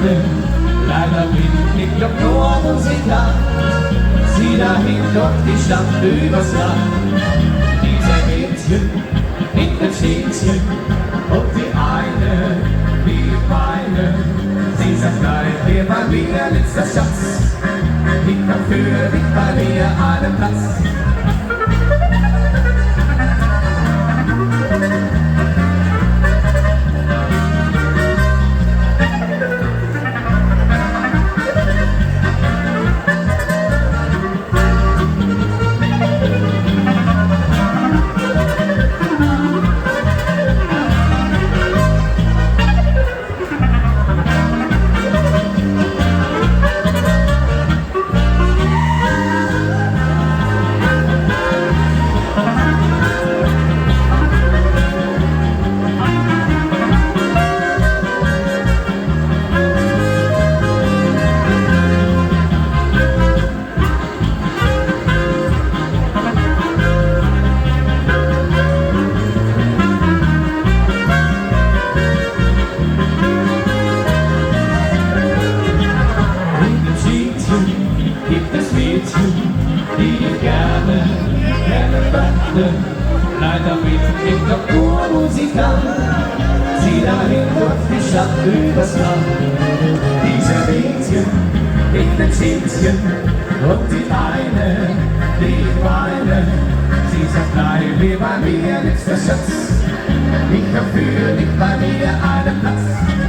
eine, leider bin ich doch nur Musikant. Sieh dahin doch die Stadt übers Land, diese Mädchen in den Städtchen und die eine, die meine. Sie sagt, bleib hier bei mir, letzter Schatz, ich hab für dich bei mir einen Platz. Gibt es Mädchen, die ich gerne möchte. Leider bin ich doch nur Musikant. Sieh dahin durch die Stadt übers Land. Diese Mädchen in den Städtchen und die eine, die ich meine. Sie sagt, bleib hier bei mir, letzter Schatz. Ich hab für dich bei mir einen Platz.